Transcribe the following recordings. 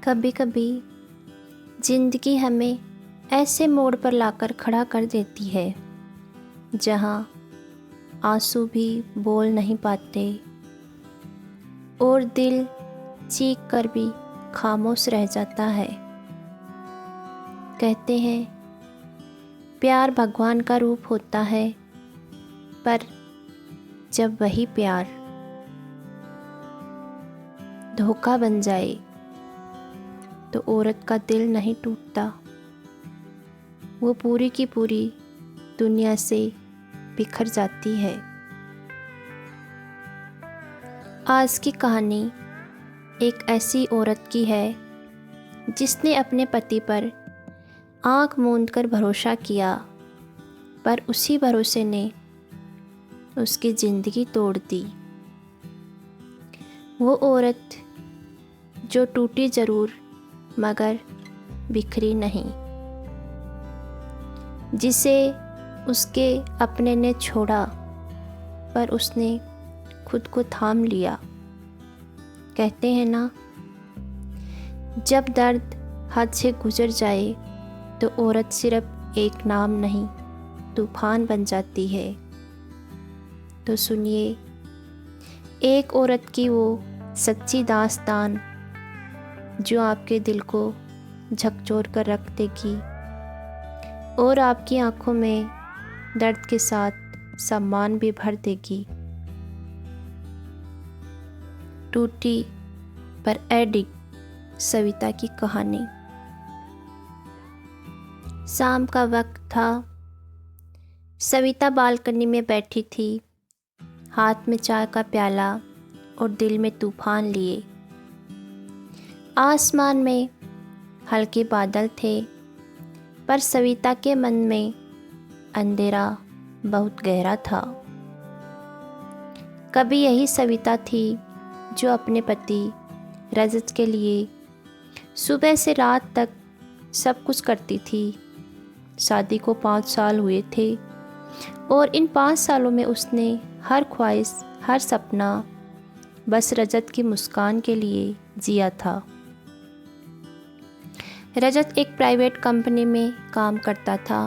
कभी कभी ज़िंदगी हमें ऐसे मोड़ पर लाकर खड़ा कर देती है जहाँ आंसू भी बोल नहीं पाते और दिल चीख कर भी खामोश रह जाता है। कहते हैं प्यार भगवान का रूप होता है, पर जब वही प्यार धोखा बन जाए तो औरत का दिल नहीं टूटता, वो पूरी की पूरी दुनिया से बिखर जाती है। आज की कहानी एक ऐसी औरत की है जिसने अपने पति पर आंख मूंद कर भरोसा किया, पर उसी भरोसे ने उसकी ज़िंदगी तोड़ दी। वो औरत जो टूटी ज़रूर मगर बिखरी नहीं, जिसे उसके अपने ने छोड़ा पर उसने खुद को थाम लिया। कहते हैं ना, जब दर्द हद से गुजर जाए तो औरत सिर्फ एक नाम नहीं तूफान बन जाती है। तो सुनिए एक औरत की वो सच्ची दास्तान जो आपके दिल को झकझोर कर रख देगी और आपकी आंखों में दर्द के साथ सम्मान भी भर देगी। टूटी पर एडिक्ट सविता की कहानी। शाम का वक्त था। सविता बालकनी में बैठी थी, हाथ में चाय का प्याला और दिल में तूफान लिए। आसमान में हल्के बादल थे, पर सविता के मन में अंधेरा बहुत गहरा था। कभी यही सविता थी जो अपने पति रजत के लिए सुबह से रात तक सब कुछ करती थी। शादी को 5 साल हुए थे और इन 5 सालों में उसने हर ख्वाहिश, हर सपना बस रजत की मुस्कान के लिए जिया था। रजत एक प्राइवेट कंपनी में काम करता था,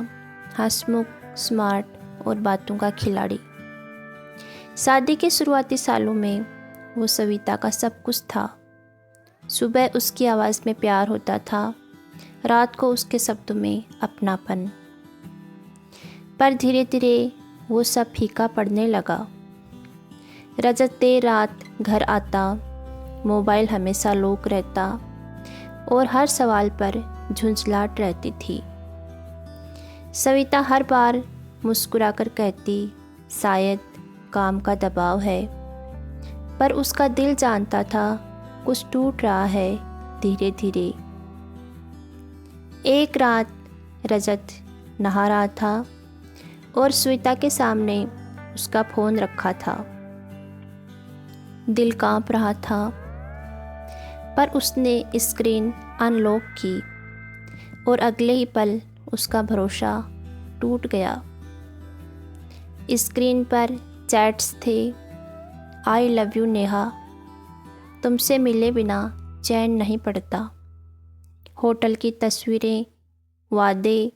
हंसमुख, स्मार्ट और बातों का खिलाड़ी। शादी के शुरुआती सालों में वो सविता का सब कुछ था। सुबह उसकी आवाज़ में प्यार होता था, रात को उसके शब्दों में अपनापन। पर धीरे धीरे वो सब फीका पड़ने लगा। रजत देर रात घर आता, मोबाइल हमेशा लॉक रहता और हर सवाल पर झुंझलाहट रहती थी। सविता हर बार मुस्कुराकर कहती, शायद काम का दबाव है, पर उसका दिल जानता था कुछ टूट रहा है धीरे धीरे। एक रात रजत नहा रहा था और सविता के सामने उसका फ़ोन रखा था। दिल कांप रहा था, पर उसने स्क्रीन अनलॉक की और अगले ही पल उसका भरोसा टूट गया। स्क्रीन पर चैट्स थे, आई लव यू नेहा, तुमसे मिले बिना चैन नहीं पड़ता। होटल की तस्वीरें, वादे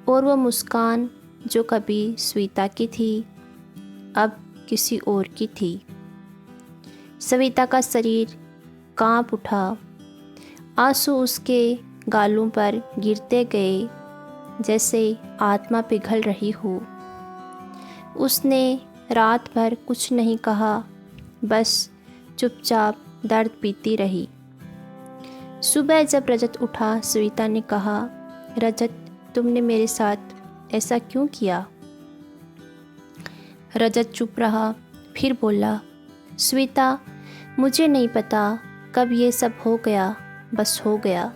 और वो मुस्कान जो कभी सविता की थी, अब किसी और की थी। सविता का शरीर कांप उठा, आंसू उसके गालों पर गिरते गए जैसे आत्मा पिघल रही हो। उसने रात भर कुछ नहीं कहा, बस चुपचाप दर्द पीती रही। सुबह जब रजत उठा, सविता ने कहा, रजत, तुमने मेरे साथ ऐसा क्यों किया? रजत चुप रहा, फिर बोला, सविता, मुझे नहीं पता कब ये सब हो गया, बस हो गया।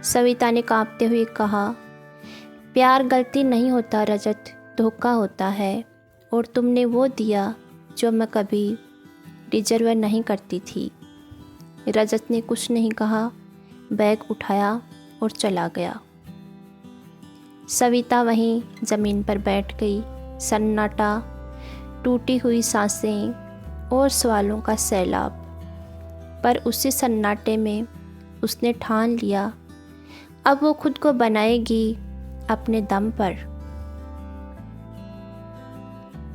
सविता ने कांपते हुए कहा, प्यार गलती नहीं होता रजत, धोखा होता है, और तुमने वो दिया जो मैं कभी डिजर्व नहीं करती थी। रजत ने कुछ नहीं कहा, बैग उठाया और चला गया। सविता वहीं ज़मीन पर बैठ गई। सन्नाटा, टूटी हुई सांसें और सवालों का सैलाब। पर उसी सन्नाटे में उसने ठान लिया अब वो खुद को बनाएगी अपने दम पर।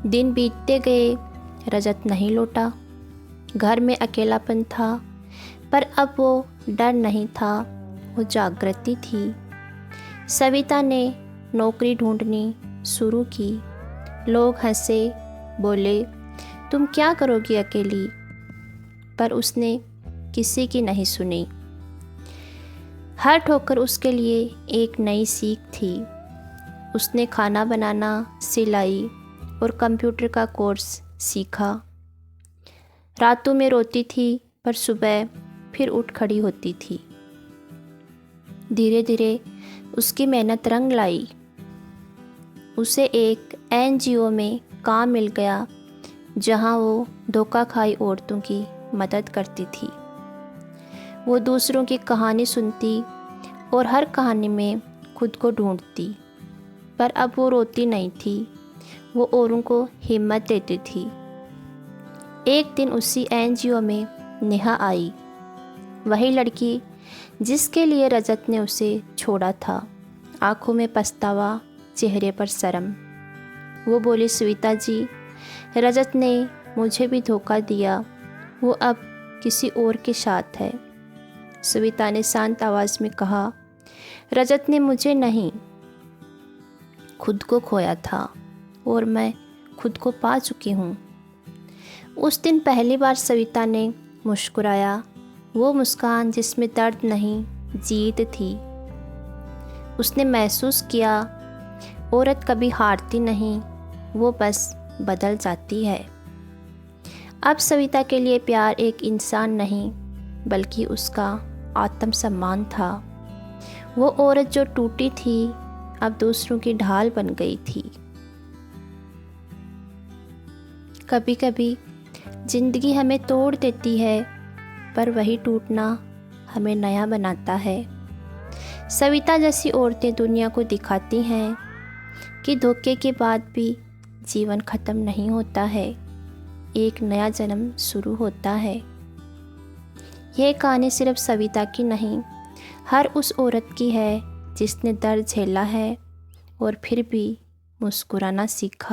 दिन बीतते गए, रजत नहीं लौटा। घर में अकेलापन था, पर अब वो डर नहीं था, वो जागृति थी। सविता ने नौकरी ढूंढनी शुरू की। लोग हंसे, बोले तुम क्या करोगी अकेली, पर उसने किसी की नहीं सुनी। हर ठोकर उसके लिए एक नई सीख थी। उसने खाना बनाना, सिलाई और कंप्यूटर का कोर्स सीखा। रातों में रोती थी, पर सुबह फिर उठ खड़ी होती थी। धीरे धीरे उसकी मेहनत रंग लाई। उसे एक एनजीओ में काम मिल गया, जहां वो धोखा खाई औरतों की मदद करती थी। वो दूसरों की कहानी सुनती और हर कहानी में खुद को ढूंढती, पर अब वो रोती नहीं थी, वो औरों को हिम्मत देती थी। एक दिन उसी एनजीओ में नेहा आई, वही लड़की जिसके लिए रजत ने उसे छोड़ा था। आंखों में पछतावा, चेहरे पर शर्म। वो बोली, सविता जी, रजत ने मुझे भी धोखा दिया, वो अब किसी और के साथ है। सविता ने शांत आवाज़ में कहा, रजत ने मुझे नहीं, खुद को खोया था और मैं खुद को पा चुकी हूँ। उस दिन पहली बार सविता ने मुस्कुराया, वो मुस्कान जिसमें दर्द नहीं, जीत थी। उसने महसूस किया, औरत कभी हारती नहीं, वो बस बदल जाती है। अब सविता के लिए प्यार एक इंसान नहीं, बल्कि उसका आत्मसम्मान था। वो औरत जो टूटी थी, अब दूसरों की ढाल बन गई थी। कभी कभी जिंदगी हमें तोड़ देती है, पर वही टूटना हमें नया बनाता है। सविता जैसी औरतें दुनिया को दिखाती हैं कि धोखे के बाद भी जीवन ख़त्म नहीं होता है, एक नया जन्म शुरू होता है। यह कहानी सिर्फ सविता की नहीं, हर उस औरत की है जिसने दर्द झेला है और फिर भी मुस्कुराना सीखा।